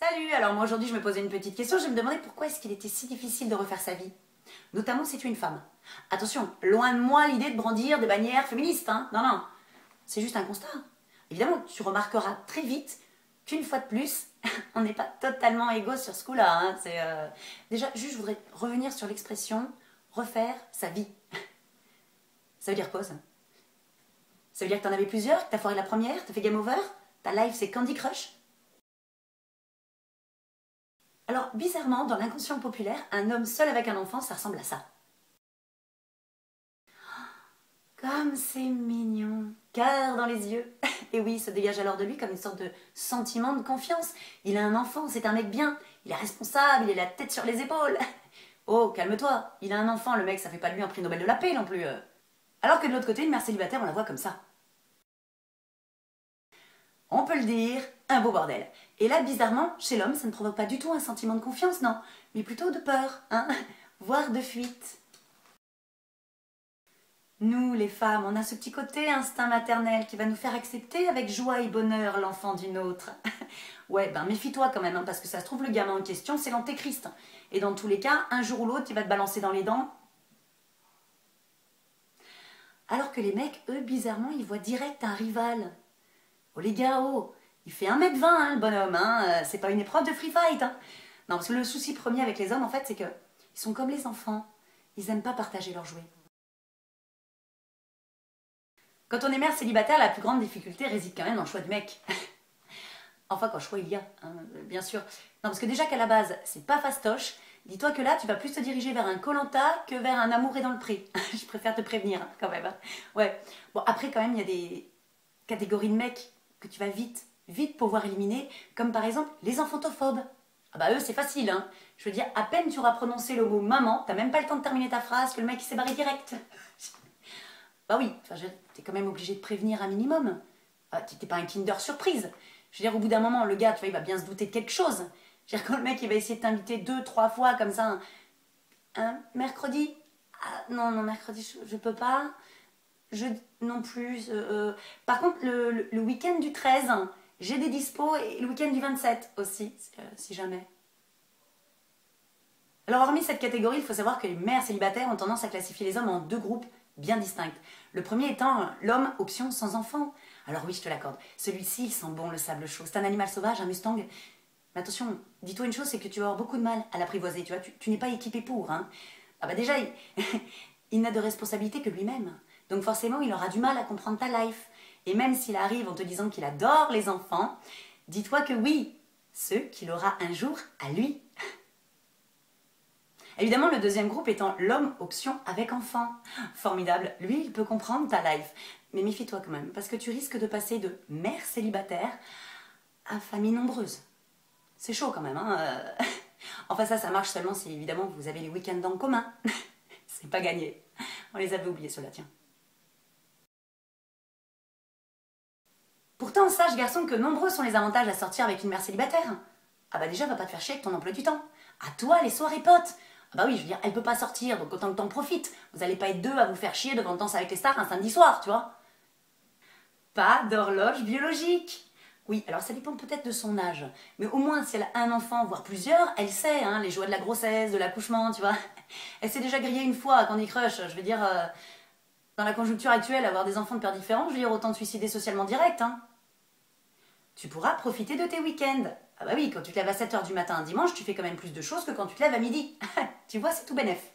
Salut! Alors moi aujourd'hui je me posais une petite question, je me demandais pourquoi est-ce qu'il était si difficile de refaire sa vie. Notamment si tu es une femme. Attention, loin de moi l'idée de brandir des bannières féministes, hein. Non, non, c'est juste un constat. Évidemment, tu remarqueras très vite qu'une fois de plus, on n'est pas totalement égaux sur ce coup-là. Hein. Déjà, juste je voudrais revenir sur l'expression refaire sa vie. Ça veut dire quoi ça? Ça veut dire que t'en avais plusieurs, que t'as foiré la première, t'as fait game over, ta life c'est Candy Crush? Alors, bizarrement, dans l'inconscient populaire, un homme seul avec un enfant, ça ressemble à ça. Comme c'est mignon, cœur dans les yeux. Et oui, ça dégage alors de lui comme une sorte de sentiment de confiance. Il a un enfant, c'est un mec bien, il est responsable, il est la tête sur les épaules. Oh, calme-toi, il a un enfant, le mec, ça fait pas de lui un prix Nobel de la paix non plus. Alors que de l'autre côté, une mère célibataire, on la voit comme ça. On peut le dire, un beau bordel. Et là, bizarrement, chez l'homme, ça ne provoque pas du tout un sentiment de confiance, non, mais plutôt de peur, hein, voire de fuite. Nous, les femmes, on a ce petit côté instinct maternel qui va nous faire accepter avec joie et bonheur l'enfant d'une autre. Ouais, ben méfie-toi quand même, hein, parce que ça se trouve, le gamin en question, c'est l'antéchrist. Et dans tous les cas, un jour ou l'autre, il va te balancer dans les dents. Alors que les mecs, eux, bizarrement, ils voient direct un rival. Oh les gars, oh, il fait 1m20 hein, le bonhomme, hein, c'est pas une épreuve de free fight. Hein. Non, parce que le souci premier avec les hommes, en fait, c'est que ils sont comme les enfants, ils aiment pas partager leurs jouets. Quand on est mère célibataire, la plus grande difficulté réside quand même dans le choix du mec. Enfin, quand choix il y a, hein, bien sûr. Non, parce que déjà qu'à la base, c'est pas fastoche, dis-toi que là, tu vas plus te diriger vers un Koh-Lanta que vers un amour est dans le pré. Je préfère te prévenir, hein, quand même. Hein. Ouais. Bon, après, quand même, il y a des catégories de mecs que tu vas vite pouvoir éliminer, comme par exemple les enfantophobes. Ah bah eux, c'est facile, hein. Je veux dire, à peine tu auras prononcé le mot maman, t'as même pas le temps de terminer ta phrase que le mec il s'est barré direct. Bah oui, enfin, t'es quand même obligé de prévenir un minimum. T'es pas un Kinder surprise. Je veux dire, au bout d'un moment, le gars, tu vois, il va bien se douter de quelque chose. Je veux dire, quand le mec, il va essayer de t'inviter 2-3 fois comme ça, un mercredi, ah, non, mercredi, je peux pas. Jeudi non plus. Par contre, le week-end du 13, j'ai des dispos et le week-end du 27 aussi, si jamais. Alors, hormis cette catégorie, il faut savoir que les mères célibataires ont tendance à classifier les hommes en deux groupes bien distincts. Le premier étant l'homme option sans enfant. Alors oui, je te l'accorde, celui-ci, il sent bon le sable chaud. C'est un animal sauvage, un mustang. Mais attention, dis-toi une chose, c'est que tu vas avoir beaucoup de mal à l'apprivoiser, tu vois, tu n'es pas équipé pour. Hein. Ah bah déjà, il n'a de responsabilité que lui-même. Donc forcément, il aura du mal à comprendre ta life. Et même s'il arrive en te disant qu'il adore les enfants, dis-toi que oui, ceux qu'il aura un jour à lui. Évidemment, le deuxième groupe étant l'homme option avec enfant. Formidable, lui, il peut comprendre ta life. Mais méfie-toi quand même, parce que tu risques de passer de mère célibataire à famille nombreuse. C'est chaud quand même, hein. Enfin ça marche seulement si évidemment vous avez les week-ends en commun. C'est pas gagné. On les avait oubliés ceux-là, tiens. Pourtant, sache garçon que nombreux sont les avantages à sortir avec une mère célibataire. Ah bah déjà, va pas te faire chier avec ton emploi du temps. À toi, les soirées potes. Ah bah oui, je veux dire, elle peut pas sortir, donc autant que t'en profites. Vous allez pas être deux à vous faire chier devant Danse avec les stars un samedi soir, tu vois. Pas d'horloge biologique. Oui, alors ça dépend peut-être de son âge. Mais au moins, si elle a un enfant, voire plusieurs, elle sait, hein, les joies de la grossesse, de l'accouchement, tu vois. Elle s'est déjà grillée une fois à Candy Crush. Je veux dire, dans la conjoncture actuelle, avoir des enfants de pères différents, je veux dire, autant te suicider socialement direct, hein. Tu pourras profiter de tes week-ends. Ah bah oui, quand tu te lèves à 7 h du matin un dimanche, tu fais quand même plus de choses que quand tu te lèves à midi. Tu vois, c'est tout bénef.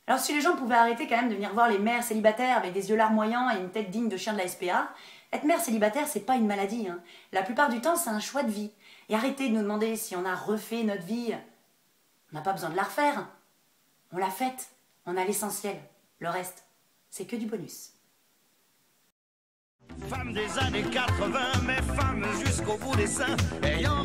Alors si les gens pouvaient arrêter quand même de venir voir les mères célibataires avec des yeux larmoyants et une tête digne de chien de la SPA, être mère célibataire, c'est pas une maladie. Hein. La plupart du temps, c'est un choix de vie. Et arrêtez de nous demander si on a refait notre vie. On n'a pas besoin de la refaire. On l'a faite. On a l'essentiel. Le reste, c'est que du bonus. Femme des années 80, mais femme jusqu'au bout des seins, ayant